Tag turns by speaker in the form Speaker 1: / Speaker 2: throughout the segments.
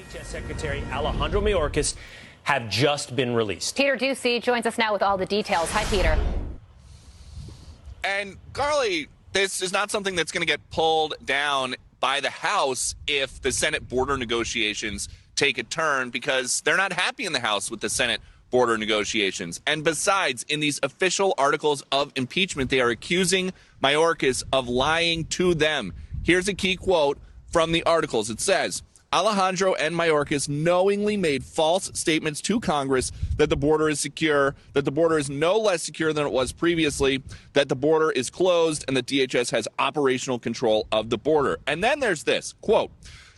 Speaker 1: DHS Secretary Alejandro Mayorkas have just been released.
Speaker 2: Peter Ducey joins us now with all the details. Hi, Peter.
Speaker 3: And Carly, this is not something that's going to get pulled down by the House if the Senate border negotiations take a turn, because they're not happy in the House with the Senate border negotiations. And besides, in these official articles of impeachment, they are accusing Mayorkas of lying to them. Here's a key quote from the articles. It says, Alejandro and Mayorkas knowingly made false statements to Congress that the border is secure, that the border is no less secure than it was previously, that the border is closed, and that DHS has operational control of the border. And then there's this, quote,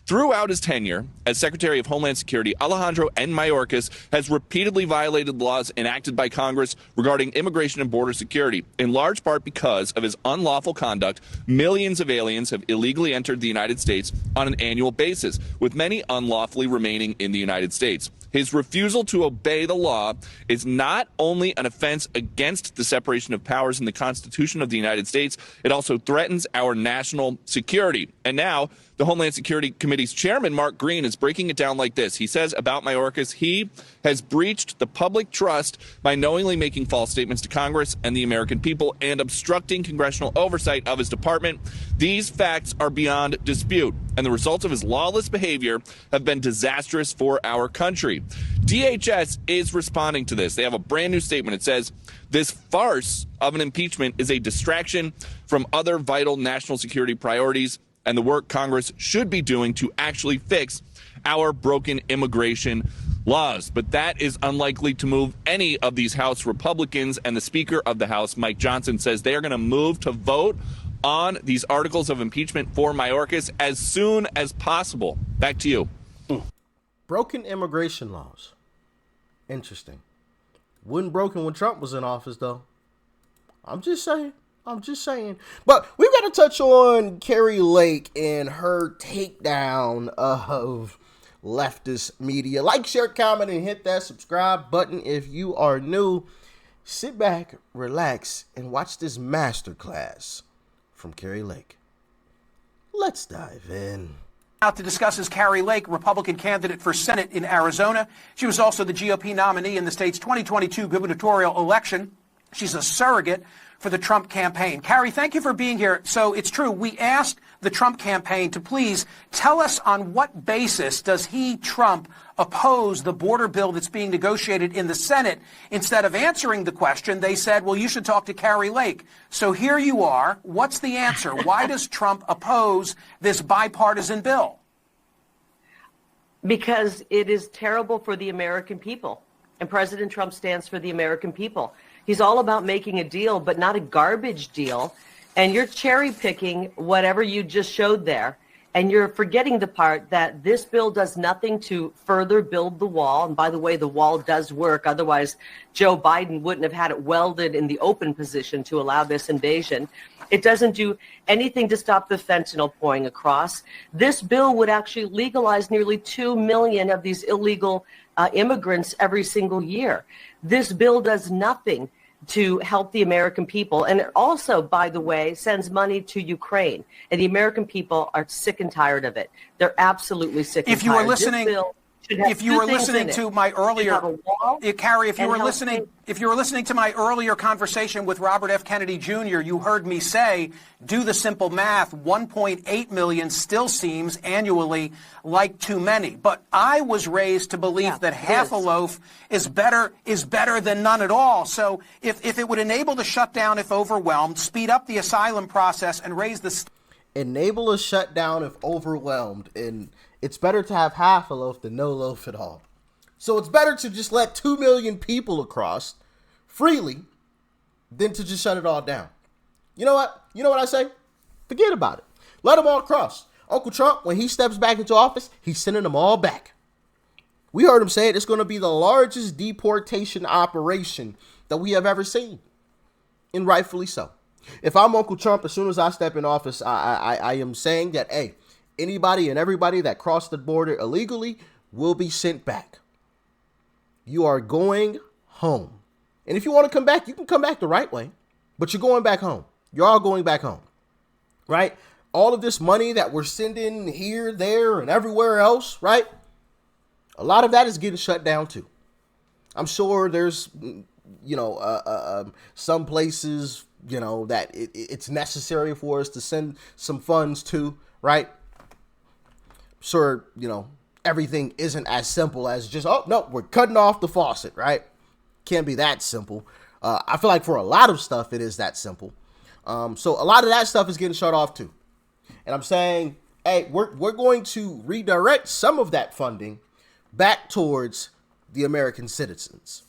Speaker 3: throughout his tenure as Secretary of Homeland Security, Alejandro and Mayorkas has repeatedly violated laws enacted by Congress regarding immigration and border security. In large part because of his unlawful conduct, millions of aliens have illegally entered the United States on an annual basis, with many unlawfully remaining in the United States. His refusal to obey the law is not only an offense against the separation of powers in the Constitution of the United States, it also threatens our national security. And now, the Homeland Security Committee's chairman, Mark Green, is breaking it down like this. He says about Mayorkas, he has breached the public trust by knowingly making false statements to Congress and the American people and obstructing congressional oversight of his department. These facts are beyond dispute, and the results of his lawless behavior have been disastrous for our country. DHS is responding to this. They have a brand new statement. It says, this farce of an impeachment is a distraction from other vital national security priorities and the work Congress should be doing to actually fix our broken immigration laws. But that is unlikely to move any of these House Republicans, and the Speaker of the House, Mike Johnson, says they are going to move to vote on these articles of impeachment for Mayorkas as soon as possible. Back to you.
Speaker 4: Broken immigration laws. Interesting. Wasn't broken when Trump was in office, though. I'm just saying. But we've got to touch on Kari Lake and her takedown of leftist media. Like, share, comment, and hit that subscribe button if you are new. Sit back, relax, and watch this masterclass from Kari Lake. Let's dive in.
Speaker 5: Out to discuss is Kari Lake, Republican candidate for Senate in Arizona. She was also the GOP nominee in the state's 2022 gubernatorial election. She's a surrogate for the Trump campaign. Kari, thank you for being here. So it's true, we asked the Trump campaign to please tell us on what basis does Trump, oppose the border bill that's being negotiated in the Senate. Instead of answering the question, they said, well, you should talk to Kari Lake. So here you are. What's the answer? Why does Trump oppose this bipartisan bill?
Speaker 6: Because it is terrible for the American people. And President Trump stands for the American people. He's all about making a deal, but not a garbage deal. And you're cherry picking whatever you just showed there. And you're forgetting the part that this bill does nothing to further build the wall. And by the way, the wall does work. Otherwise, Joe Biden wouldn't have had it welded in the open position to allow this invasion. It doesn't do anything to stop the fentanyl pouring across. This bill would actually legalize nearly 2 million of these illegal immigrants every single year. This bill does nothing to help the American people. And it also, by the way, sends money to Ukraine. And the American people are sick and tired of it. They're absolutely sick and tired.
Speaker 5: If you were listening to my earlier, Kari, if you were listening to my earlier conversation with Robert F. Kennedy Jr., you heard me say, do the simple math, 1.8 million still seems annually like too many. But I was raised to believe that half a loaf is better than none at all. So if it would enable the shutdown if overwhelmed, speed up the asylum process, and raise the
Speaker 4: enable a shutdown if overwhelmed, and it's better to have half a loaf than no loaf at all. So it's better to just let 2 million people across freely than to just shut it all down. You know what? You know what I say? Forget about it. Let them all cross. Uncle Trump, when he steps back into office, he's sending them all back. We heard him say it. It's going to be the largest deportation operation that we have ever seen. And rightfully so. If I'm Uncle Trump, as soon as I step in office, I am saying that, hey, anybody and everybody that crossed the border illegally will be sent back. You are going home. And if you want to come back, you can come back the right way. But you're going back home. You're all going back home. Right? All of this money that we're sending here, there, and everywhere else, right? A lot of that is getting shut down too. I'm sure there's, some places, that it's necessary for us to send some funds to, right? Sure, everything isn't as simple as just, oh, no, we're cutting off the faucet, right? Can't be that simple. I feel like for a lot of stuff, it is that simple. So a lot of that stuff is getting shut off too. And I'm saying, hey, we're going to redirect some of that funding back towards the American citizens.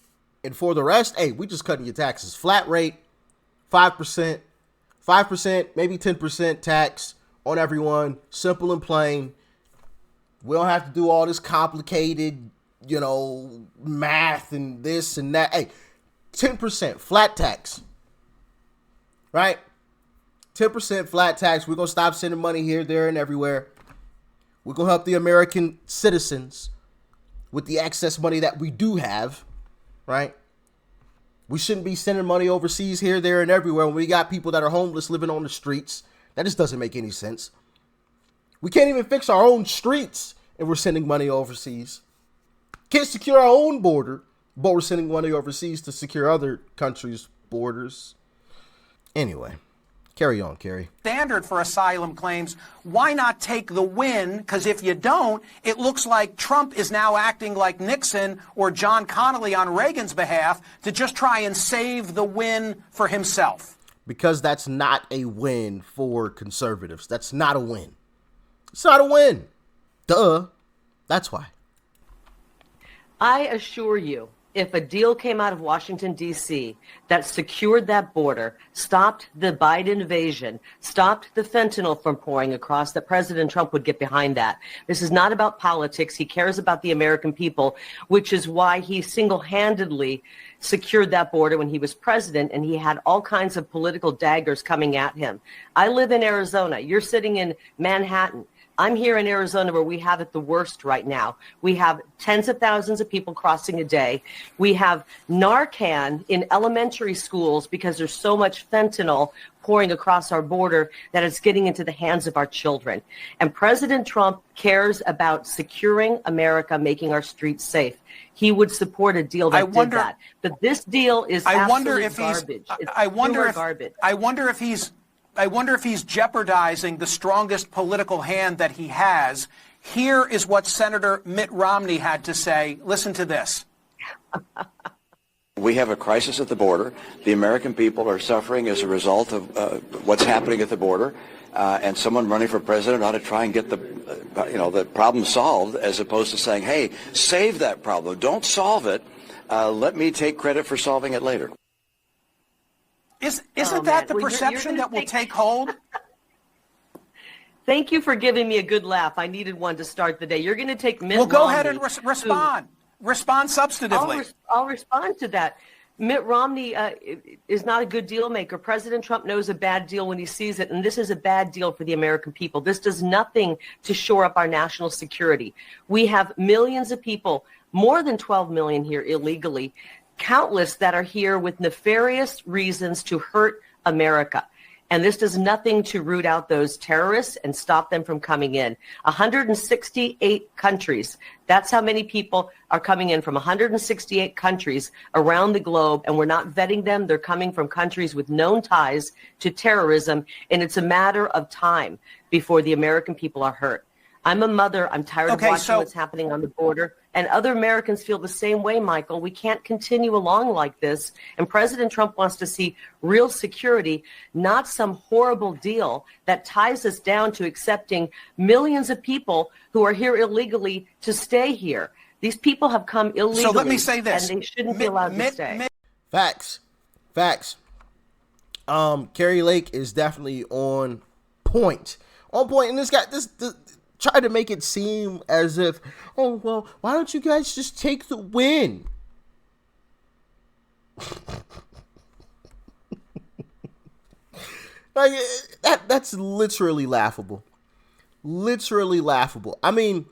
Speaker 4: And for the rest, hey, we just cutting your taxes. Flat rate, 5%, maybe 10% tax on everyone. Simple and plain. We don't have to do all this complicated, math and this and that. Hey, 10% flat tax. Right? 10% flat tax. We're going to stop sending money here, there, and everywhere. We're going to help the American citizens with the excess money that we do have, right? We shouldn't be sending money overseas here, there, and everywhere when we got people that are homeless living on the streets. That just doesn't make any sense. We can't even fix our own streets if we're sending money overseas. Can't secure our own border, but we're sending money overseas to secure other countries' borders. Anyway, carry on, Kari.
Speaker 5: Standard for asylum claims. Why not take the win? Because if you don't, it looks like Trump is now acting like Nixon or John Connally on Reagan's behalf to just try and save the win for himself.
Speaker 4: Because that's not a win for conservatives. That's not a win. It's not a win. Duh. That's why.
Speaker 6: I assure you, if a deal came out of Washington, D.C. that secured that border, stopped the Biden invasion, stopped the fentanyl from pouring across, that President Trump would get behind that. This is not about politics. He cares about the American people, which is why he single-handedly secured that border when he was president, and he had all kinds of political daggers coming at him. I live in Arizona. You're sitting in Manhattan. I'm here in Arizona where we have it the worst right now. We have tens of thousands of people crossing a day. We have Narcan in elementary schools because there's so much fentanyl pouring across our border that it's getting into the hands of our children. And President Trump cares about securing America, making our streets safe. He would support a deal that did that. But this deal is absolute garbage.
Speaker 5: I wonder if he's jeopardizing the strongest political hand that he has. Here is what Senator Mitt Romney had to say. Listen to this.
Speaker 7: We have a crisis at the border. The American people are suffering as a result of what's happening at the border. And someone running for president ought to try and get the problem solved, as opposed to saying, hey, save that problem. Don't solve it. Let me take credit for solving it later.
Speaker 5: Isn't that the perception that will take hold?
Speaker 6: Thank you for giving me a good laugh. I needed one to start the day. You're going to take Mitt
Speaker 5: Well, go
Speaker 6: Romney
Speaker 5: ahead and respond. Respond substantively.
Speaker 6: I'll respond to that. Mitt Romney is not a good deal maker. President Trump knows a bad deal when he sees it, and this is a bad deal for the American people. This does nothing to shore up our national security. We have millions of people, more than 12 million here illegally, countless that are here with nefarious reasons to hurt America. And this does nothing to root out those terrorists and stop them from coming in. 168 countries. That's how many people are coming in from 168 countries around the globe, and we're not vetting them. They're coming from countries with known ties to terrorism, and it's a matter of time before the American people are hurt. I'm a mother. I'm tired of watching what's happening on the border. And other Americans feel the same way, Michael. We can't continue along like this. And President Trump wants to see real security, not some horrible deal that ties us down to accepting millions of people who are here illegally to stay here. These people have come illegally.
Speaker 5: So let me say this.
Speaker 6: And they shouldn't be allowed to stay.
Speaker 4: Facts. Kari Lake is definitely on point. And this guy, this try to make it seem as if, oh, well, why don't you guys just take the win? Like, that's literally laughable. Literally laughable. I mean,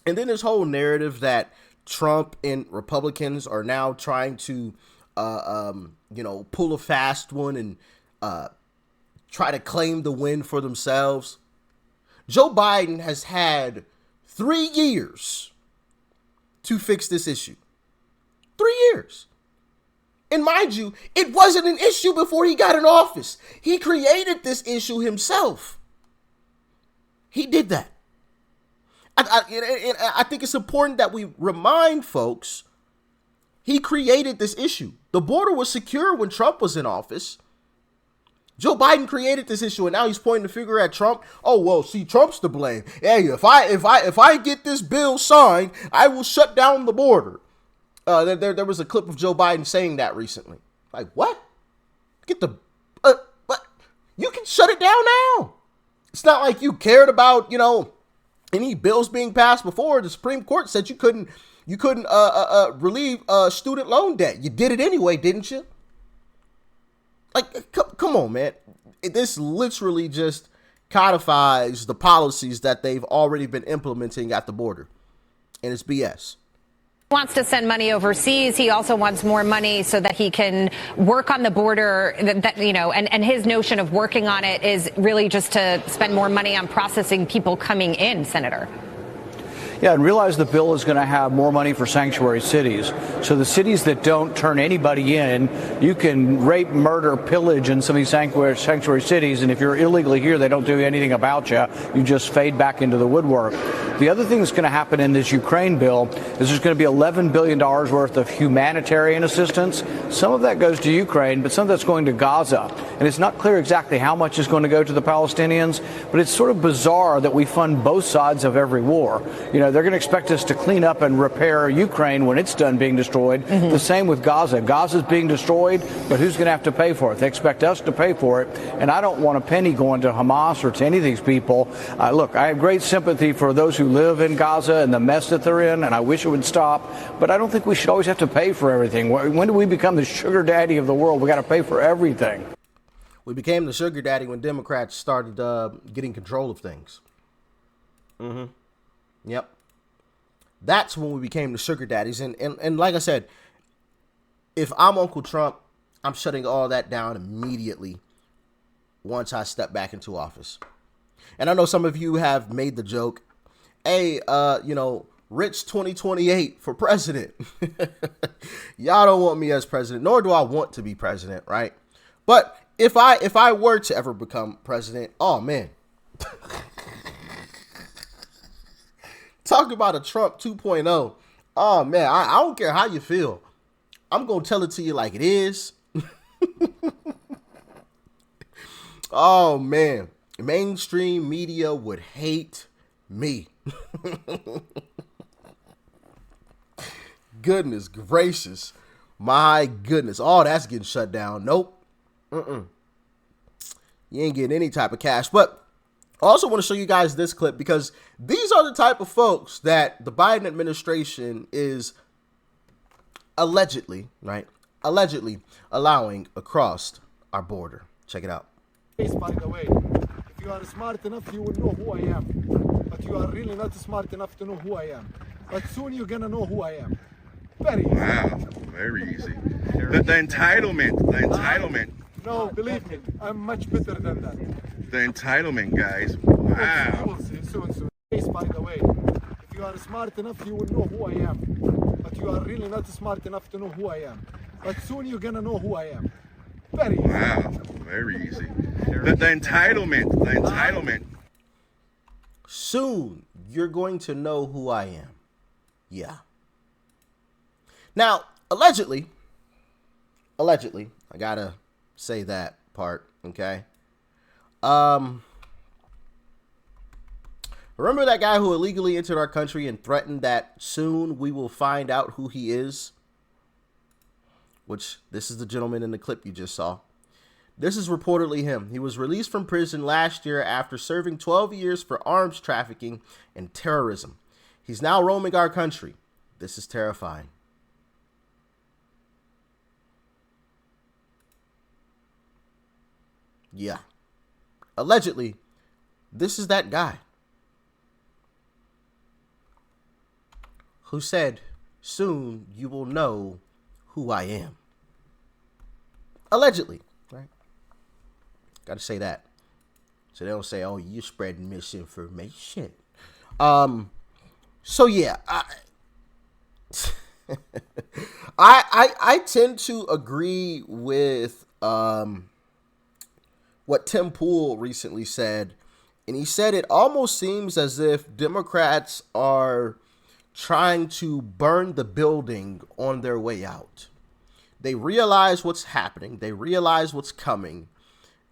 Speaker 4: and then this whole narrative that Trump and Republicans are now trying to, pull a fast one and try to claim the win for themselves. Joe Biden has had 3 years to fix this issue. 3 years. And mind you, it wasn't an issue before he got in office. He created this issue himself. He did that. I think it's important that we remind folks he created this issue. The border was secure when Trump was in office. Joe Biden created this issue, and now he's pointing the finger at Trump. Oh, well, see, Trump's to blame. Hey, if I get this bill signed, I will shut down the border. There was a clip of Joe Biden saying that recently. Like, what? Get the what? You can shut it down now. It's not like you cared about, any bills being passed before. The Supreme Court said you couldn't relieve student loan debt. You did it anyway, didn't you? Like, come on, man. This literally just codifies the policies that they've already been implementing at the border. And it's BS.
Speaker 2: Wants to send money overseas. He also wants more money so that he can work on the border, and his notion of working on it is really just to spend more money on processing people coming in, Senator.
Speaker 8: Yeah, and realize the bill is going to have more money for sanctuary cities. So the cities that don't turn anybody in, you can rape, murder, pillage in some of these sanctuary cities. And if you're illegally here, they don't do anything about you. You just fade back into the woodwork. The other thing that's going to happen in this Ukraine bill is there's going to be $11 billion worth of humanitarian assistance. Some of that goes to Ukraine, but some of that's going to Gaza. And it's not clear exactly how much is going to go to the Palestinians, but it's sort of bizarre that we fund both sides of every war. They're going to expect us to clean up and repair Ukraine when it's done being destroyed. Mm-hmm. The same with Gaza. Gaza's being destroyed, but who's going to have to pay for it? They expect us to pay for it. And I don't want a penny going to Hamas or to any of these people. Look, I have great sympathy for those who live in Gaza and the mess that they're in, and I wish it would stop. But I don't think we should always have to pay for everything. When do we become the sugar daddy of the world? We got to pay for everything.
Speaker 4: We became the sugar daddy when Democrats started getting control of things. Mm-hmm. Yep. That's when we became the sugar daddies. And like I said, if I'm Uncle Trump, I'm shutting all that down immediately once I step back into office. And I know some of you have made the joke, hey, Rich 2028 for president. Y'all don't want me as president, nor do I want to be president, right? But if I were to ever become president, oh man. Talk about a Trump 2.0. Oh, man, I don't care how you feel. I'm going to tell it to you like it is. Oh, man. Mainstream media would hate me. Goodness gracious. My goodness. Oh, that's getting shut down. Nope. You ain't getting any type of cash. But I also want to show you guys this clip because these are the type of folks that the Biden administration is allegedly allowing across our border. Check it out.
Speaker 9: By the way, if you are smart enough, you will know who I am. But you are really not smart enough to know who I am. But soon you're going to know who I am. Very easy.
Speaker 10: Wow, very easy. The entitlement.
Speaker 9: No, believe me, I'm much better than that.
Speaker 10: The entitlement, guys. Wow.
Speaker 9: You will see soon. By the way, if you are smart enough, you will know who I am. But you are really not smart enough to know who I am. But soon you're going to know who I am. Very easy.
Speaker 10: Wow, very easy. The entitlement.
Speaker 4: Soon you're going to know who I am. Yeah. Now, allegedly, I gotta say that part, okay? Remember that guy who illegally entered our country and threatened that soon we will find out who he is? Which, this is the gentleman in the clip you just saw. This is reportedly him. He was released from prison last year after serving 12 years for arms trafficking and terrorism. He's now roaming our country. This is terrifying. Yeah. Allegedly, this is that guy who said, soon you will know who I am. Allegedly, right? Got to say that. So they don't say, oh, you're spreading misinformation. So yeah, I tend to agree with what Tim Pool recently said. And he said it almost seems as if Democrats are trying to burn the building on their way out. They realize what's happening. They realize what's coming.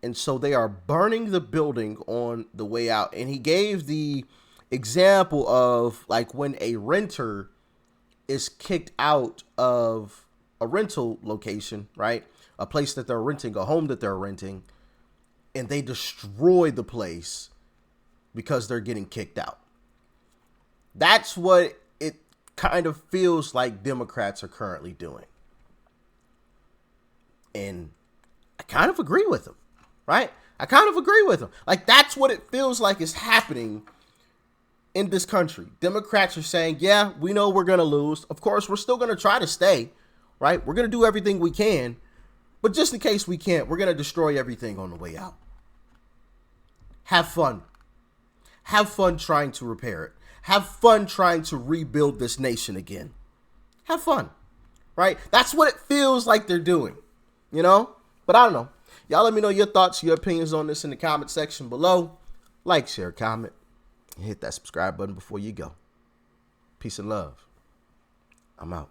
Speaker 4: And so they are burning the building on the way out. And he gave the example of like when a renter is kicked out of a rental location, right? A place that they're renting, a home that they're renting, and they destroy the place because they're getting kicked out. That's what it kind of feels like Democrats are currently doing. And I kind of agree with them, right? I kind of agree with them. Like, that's what it feels like is happening in this country. Democrats are saying, yeah, we know we're going to lose. Of course, we're still going to try to stay, right? We're going to do everything we can. But just in case we can't, we're going to destroy everything on the way out. Have fun. Have fun trying to repair it. Have fun trying to rebuild this nation again. Have fun, right? That's what it feels like they're doing, you know? But I don't know. Y'all let me know your thoughts, your opinions on this in the comment section below. Like, share, comment, and hit that subscribe button before you go. Peace and love. I'm out.